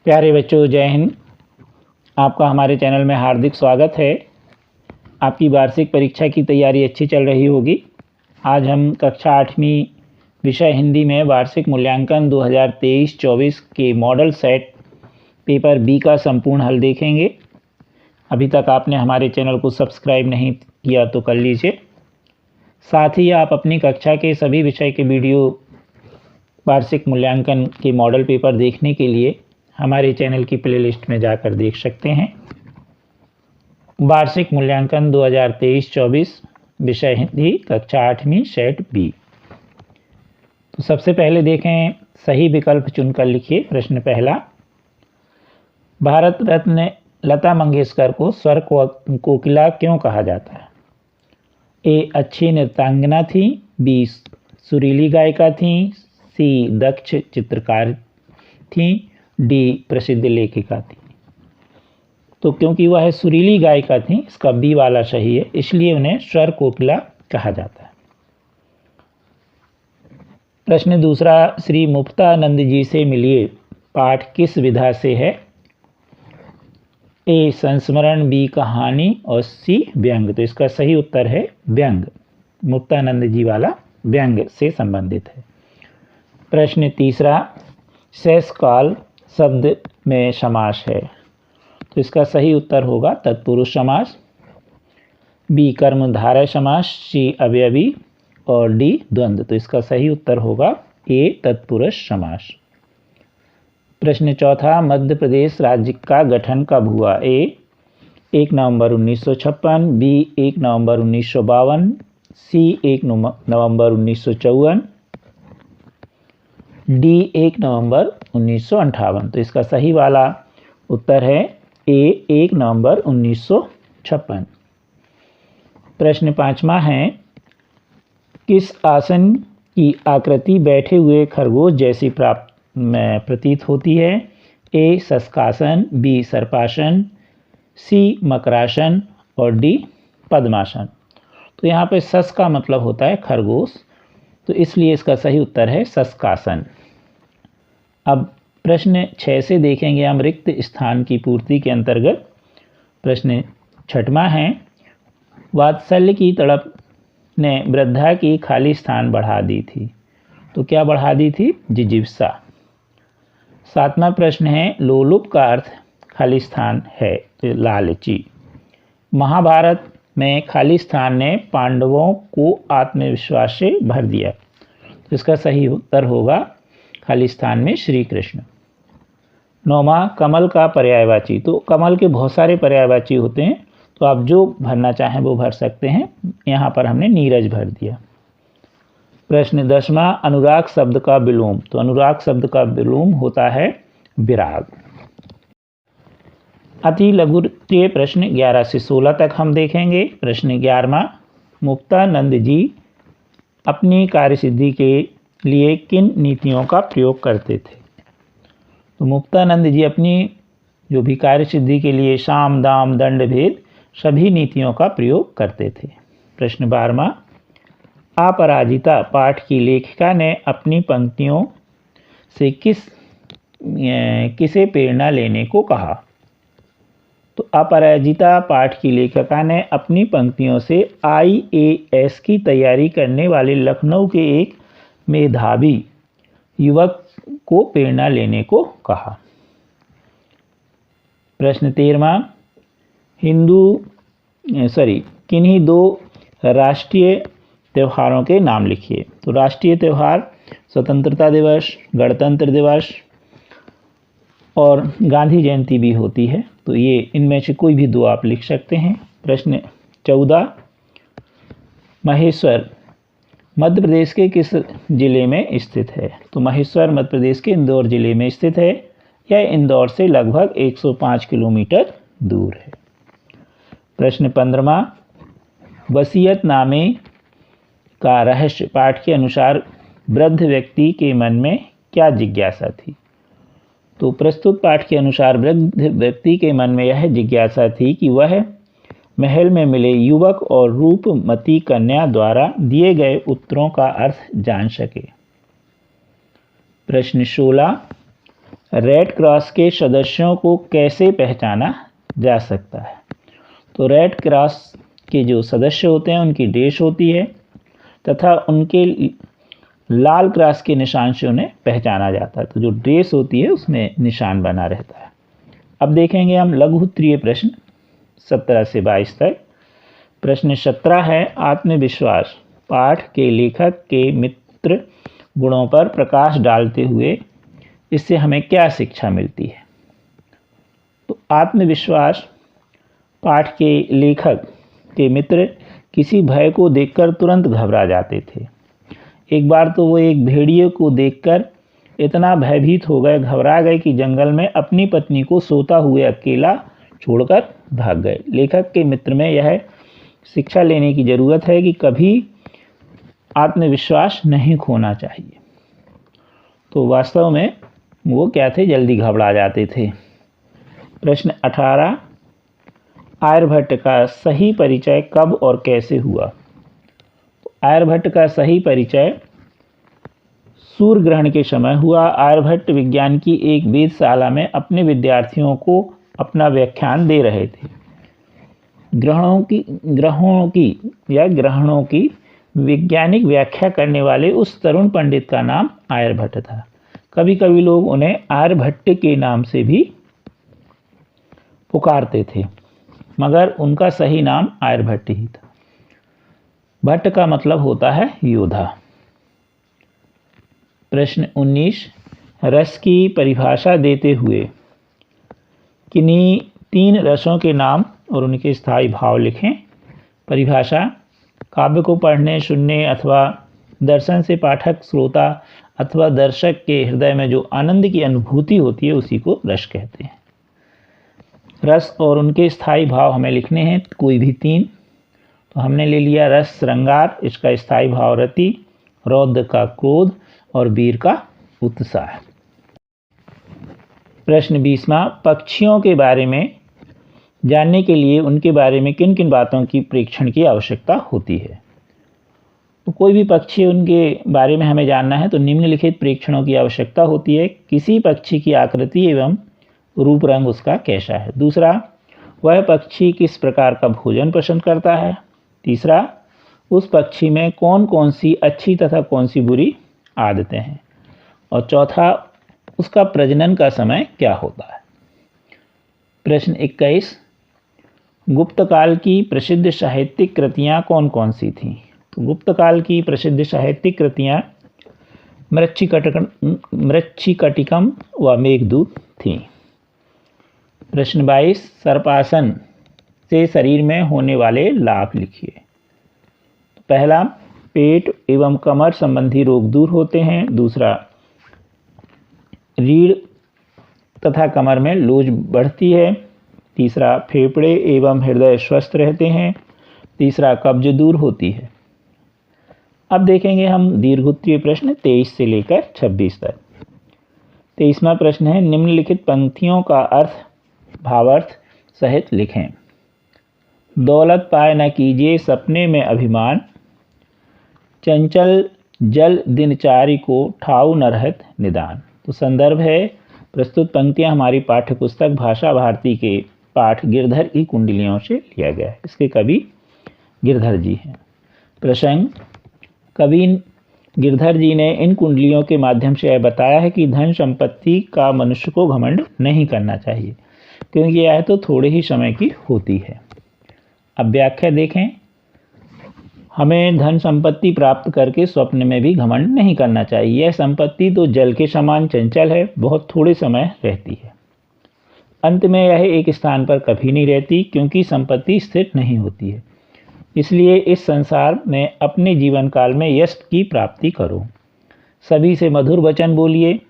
प्यारे बच्चों, जय हिंद। आपका हमारे चैनल में हार्दिक स्वागत है। आपकी वार्षिक परीक्षा की तैयारी अच्छी चल रही होगी। आज हम कक्षा 8वीं विषय हिंदी में वार्षिक मूल्यांकन 2023-24 के मॉडल सेट पेपर बी का संपूर्ण हल देखेंगे। अभी तक आपने हमारे चैनल को सब्सक्राइब नहीं किया तो कर लीजिए। साथ ही आप अपनी कक्षा के सभी विषय के वीडियो वार्षिक मूल्यांकन के मॉडल पेपर देखने के लिए हमारे चैनल की प्लेलिस्ट में जाकर देख सकते हैं। वार्षिक मूल्यांकन 2023-24 विषय हिंदी कक्षा 8वीं सेट बी। तो सबसे पहले देखें, सही विकल्प चुनकर लिखिए। प्रश्न पहला, भारत रत्न लता मंगेशकर को स्वर कोकिला क्यों कहा जाता है? ए, अच्छी नृत्यांगना थी। बी, सुरीली गायिका थी। सी, दक्ष चित्रकार थी। डी, प्रसिद्ध लेखिका थी। तो क्योंकि वह सुरीली गायिका थी, इसका बी वाला सही है, इसलिए उन्हें स्वर कोकिला कहा जाता है। प्रश्न दूसरा, श्री मुक्तानंद जी से मिलिए पाठ किस विधा से है? ए, संस्मरण। बी, कहानी। और सी, व्यंग। तो इसका सही उत्तर है व्यंग। मुक्तानंद जी वाला व्यंग से संबंधित है। प्रश्न तीसरा, शेषकाल शब्द में समास है, तो इसका सही उत्तर होगा तत्पुरुष समास। बी, कर्मधारय समास। सी, अवयवी। और डी, द्वंद्व। तो इसका सही उत्तर होगा ए, तत्पुरुष समास। प्रश्न चौथा, मध्य प्रदेश राज्य का गठन कब हुआ? ए, 1 नवंबर 1956। बी, 1 नवंबर 1952। सी, 1 नवंबर 1954। डी, 1 नवंबर 1958। तो इसका सही वाला उत्तर है ए, 1 नवंबर 1956। प्रश्न पांचवा है, किस आसन की आकृति बैठे हुए खरगोश जैसी प्रतीत होती है? ए, शशकासन। बी, सर्पासन। सी, मकरासन। और डी, पद्मासन। तो यहाँ पे शश का मतलब होता है खरगोश, तो इसलिए इसका सही उत्तर है शशकासन। अब प्रश्न 6 से देखेंगे हम रिक्त स्थान की पूर्ति के अंतर्गत। प्रश्न छठवां है, वात्सल्य की तड़प ने वृद्धा की खाली स्थान बढ़ा दी थी, तो क्या बढ़ा दी थी? जिजीविषा। सातवां प्रश्न है, लोलुप का अर्थ खाली स्थान है, तो लालची। महाभारत में खाली स्थान ने पांडवों को आत्मविश्वास से भर दिया, तो इसका सही उत्तर होगा खाली स्थान में श्री कृष्ण। नौवां, कमल का पर्यायवाची। तो कमल के बहुत सारे पर्यायवाची होते हैं, तो आप जो भरना चाहें वो भर सकते हैं। यहाँ पर हमने नीरज भर दिया। प्रश्न 10वां, अनुराग शब्द का विलोम। तो अनुराग शब्द का विलोम होता है विराग। अति लघुत्तरीय प्रश्न 11 से 16 तक हम देखेंगे। प्रश्न 11वां, मुक्तानंद जी अपनी कार्यसिद्धि के लिए किन नीतियों का प्रयोग करते थे? तो मुक्तानंद जी अपनी जो भी कार्यसिद्धि के लिए साम, दाम, दंड, भेद सभी नीतियों का प्रयोग करते थे। प्रश्न 12वां, अपराजिता पाठ की लेखिका ने अपनी पंक्तियों से किसे प्रेरणा लेने को कहा? तो अपराजिता पाठ की लेखिका ने अपनी पंक्तियों से IAS की तैयारी करने वाले लखनऊ के एक मेधावी युवक को प्रेरणा लेने को कहा। प्रश्न 13वां, किन्हीं दो राष्ट्रीय त्योहारों के नाम लिखिए। तो राष्ट्रीय त्योहार स्वतंत्रता दिवस, गणतंत्र दिवस और गांधी जयंती भी होती है, तो ये इनमें से कोई भी दो आप लिख सकते हैं। प्रश्न 14, महेश्वर मध्य प्रदेश के किस जिले में स्थित है? तो महेश्वर मध्य प्रदेश के इंदौर जिले में स्थित है। यह इंदौर से लगभग 105 किलोमीटर दूर है। प्रश्न 15वां, वसीयतनामे का रहस्य पाठ के अनुसार वृद्ध व्यक्ति के मन में क्या जिज्ञासा थी? तो प्रस्तुत पाठ के अनुसार वृद्ध व्यक्ति के मन में यह जिज्ञासा थी कि वह महल में मिले युवक और रूपमती कन्या द्वारा दिए गए उत्तरों का अर्थ जान सके। प्रश्न 16, रेड क्रॉस के सदस्यों को कैसे पहचाना जा सकता है? तो रेड क्रॉस के जो सदस्य होते हैं उनकी ड्रेस होती है तथा उनके लाल क्रॉस के निशान से उन्हें पहचाना जाता है। तो जो ड्रेस होती है उसमें निशान बना रहता है। अब देखेंगे हम लघु उत्तरीय प्रश्न 17 से 22 तक। प्रश्न 17 है, आत्मविश्वास पाठ के लेखक के मित्र गुणों पर प्रकाश डालते हुए इससे हमें क्या शिक्षा मिलती है? तो आत्मविश्वास पाठ के लेखक के मित्र किसी भय को देखकर तुरंत घबरा जाते थे। एक बार तो वो एक भेड़िए को देखकर इतना भयभीत हो गए, घबरा गए कि जंगल में अपनी पत्नी को सोता हुए अकेला छोड़कर भाग गए। लेखक के मित्र में यह शिक्षा लेने की ज़रूरत है कि कभी आत्मविश्वास नहीं खोना चाहिए। तो वास्तव में वो क्या थे, जल्दी घबरा जाते थे। प्रश्न 18, आर्यभट्ट का सही परिचय कब और कैसे हुआ? तो आर्यभट्ट का सही परिचय सूर्य ग्रहण के समय हुआ। आर्यभट्ट विज्ञान की एक वेधशाला में अपने विद्यार्थियों को अपना व्याख्यान दे रहे थे। ग्रहणों की वैज्ञानिक व्याख्या करने वाले उस तरुण पंडित का नाम आर्यभट्ट था। कभी कभी लोग उन्हें आर्यभट्ट के नाम से भी पुकारते थे, मगर उनका सही नाम आर्यभट्ट ही था। भट्ट का मतलब होता है योद्धा। प्रश्न 19, रस की परिभाषा देते हुए किन्हीं 3 रसों के नाम और उनके स्थायी भाव लिखें। परिभाषा, काव्य को पढ़ने, सुनने अथवा दर्शन से पाठक, श्रोता अथवा दर्शक के हृदय में जो आनंद की अनुभूति होती है उसी को रस कहते हैं। रस और उनके स्थायी भाव हमें लिखने हैं, कोई भी 3। तो हमने ले लिया रस श्रृंगार, इसका स्थायी भाव रति, रौद्र का क्रोध और वीर का उत्साह। प्रश्न 20वां, पक्षियों के बारे में जानने के लिए उनके बारे में किन किन बातों की प्रेक्षण की आवश्यकता होती है? तो कोई भी पक्षी, उनके बारे में हमें जानना है तो निम्नलिखित प्रेक्षणों की आवश्यकता होती है। किसी पक्षी की आकृति एवं रूप रंग उसका कैसा है। दूसरा, वह पक्षी किस प्रकार का भोजन पसंद करता है। तीसरा, उस पक्षी में कौन कौन सी अच्छी तथा कौन सी बुरी आदतें हैं। और चौथा, उसका प्रजनन का समय क्या होता है। प्रश्न 21, गुप्त काल की प्रसिद्ध साहित्यिक कृतियाँ कौन कौन सी थीं? तो गुप्त काल की प्रसिद्ध साहित्यिक कृतियाँ मृच्छकटिकम व मेघदूत थीं। प्रश्न 22, सर्पासन से शरीर में होने वाले लाभ लिखिए। पहला, पेट एवं कमर संबंधी रोग दूर होते हैं। दूसरा, रीढ़ तथा कमर में लोज बढ़ती है। तीसरा, फेफड़े एवं हृदय स्वस्थ रहते हैं। तीसरा, कब्ज दूर होती है। अब देखेंगे हम दीर्घोत्तरीय प्रश्न 23 से लेकर 26 तक। 23वां प्रश्न है, निम्नलिखित पंक्तियों का अर्थ भावार्थ सहित लिखें। दौलत पाए न कीजिए सपने में अभिमान, चंचल जल दिनचारी को ठाऊ न रहत निदान। तो संदर्भ है, प्रस्तुत पंक्तियां हमारी पाठ्य पुस्तक भाषा भारती के पाठ गिरधर की कुंडलियों से लिया गया है। इसके कवि गिरधर जी हैं। प्रसंग, कवि गिरधर जी ने इन कुंडलियों के माध्यम से यह बताया है कि धन संपत्ति का मनुष्य को घमंड नहीं करना चाहिए, क्योंकि यह तो थोड़े ही समय की होती है। अब व्याख्या देखें, हमें धन संपत्ति प्राप्त करके स्वप्न में भी घमंड नहीं करना चाहिए। यह संपत्ति तो जल के समान चंचल है, बहुत थोड़े समय रहती है। अंत में यह एक स्थान पर कभी नहीं रहती, क्योंकि संपत्ति स्थिर नहीं होती है। इसलिए इस संसार में अपने जीवन काल में यश की प्राप्ति करो। सभी से मधुर वचन बोलिए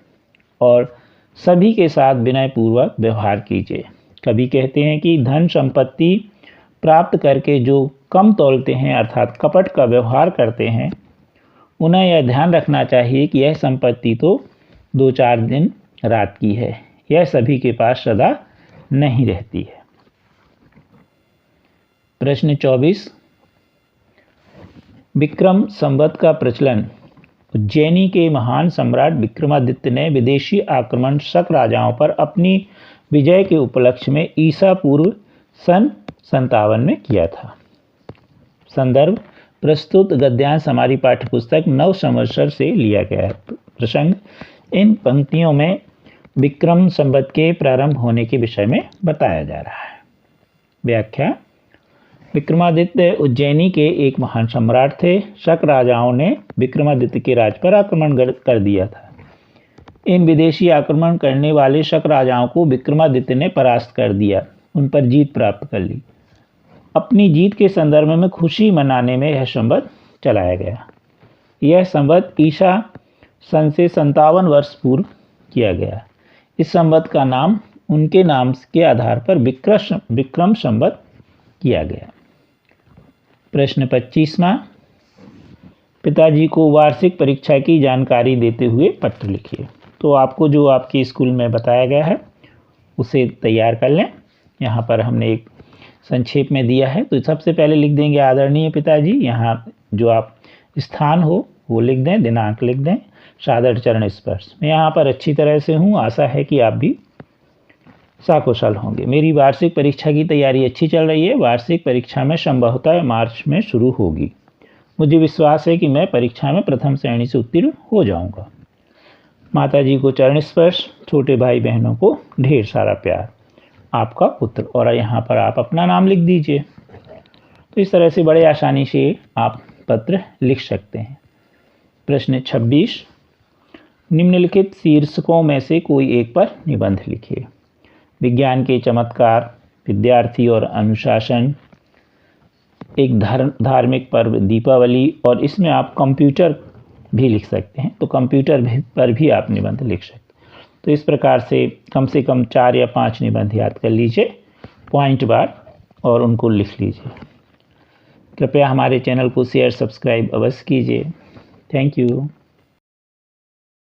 और सभी के साथ विनयपूर्वक व्यवहार कीजिए। कवि कहते हैं कि धन संपत्ति प्राप्त करके जो कम तौलते हैं अर्थात कपट का व्यवहार करते हैं, उन्हें यह ध्यान रखना चाहिए कि यह संपत्ति तो 2-4 दिन रात की है, यह सभी के पास सदा नहीं रहती है। प्रश्न 24, विक्रम संवत का प्रचलन उज्जैनी के महान सम्राट विक्रमादित्य ने विदेशी आक्रमण शक राजाओं पर अपनी विजय के उपलक्ष्य में ईसा पूर्व सन 57 में किया था। संदर्भ प्रस्तुत गद्यांश हमारी पाठ्यपुस्तक नव संवत्सर से लिया गया है। प्रसंग इन पंक्तियों में विक्रम संवत के प्रारंभ होने के विषय में बताया जा रहा है। व्याख्या विक्रमादित्य उज्जैनी के एक महान सम्राट थे। शक राजाओं ने विक्रमादित्य के राज पर आक्रमण कर दिया था। इन विदेशी आक्रमण करने वाले शक राजाओं को विक्रमादित्य ने परास्त कर दिया, उन पर जीत प्राप्त कर ली। अपनी जीत के संदर्भ में खुशी मनाने में यह संवत चलाया गया। यह संवत ईसा सन से 57 वर्ष पूर्व किया गया। इस संवत का नाम उनके नाम के आधार पर विक्रम संवत किया गया। प्रश्न 25वां, पिताजी को वार्षिक परीक्षा की जानकारी देते हुए पत्र लिखिए। तो आपको जो आपके स्कूल में बताया गया है उसे तैयार कर लें। यहाँ पर हमने एक संक्षेप में दिया है। तो सबसे पहले लिख देंगे आदरणीय पिताजी। यहाँ जो आप स्थान हो वो लिख दें, दिनांक लिख दें, सादर चरण स्पर्श। मैं यहाँ पर अच्छी तरह से हूँ, आशा है कि आप भी सकुशल होंगे। मेरी वार्षिक परीक्षा की तैयारी अच्छी चल रही है। वार्षिक परीक्षा में संभवतः मार्च में शुरू होगी। मुझे विश्वास है कि मैं परीक्षा में प्रथम श्रेणी से उत्तीर्ण हो जाऊंगा। माताजी को चरण स्पर्श, छोटे भाई बहनों को ढेर सारा प्यार। आपका पुत्र। और यहाँ पर आप अपना नाम लिख दीजिए। तो इस तरह से बड़े आसानी से आप पत्र लिख सकते हैं। प्रश्न 26, निम्नलिखित शीर्षकों में से कोई एक पर निबंध लिखिए। विज्ञान के चमत्कार, विद्यार्थी और अनुशासन, एक धार्मिक पर्व दीपावली, और इसमें आप कंप्यूटर भी लिख सकते हैं। तो कंप्यूटर पर भी आप निबंध लिख सकते हैं। तो इस प्रकार से कम 4 या 5 निबंध याद कर लीजिए पॉइंट बार और उनको लिख लीजिए। कृपया हमारे चैनल को शेयर सब्सक्राइब अवश्य कीजिए। Thank you.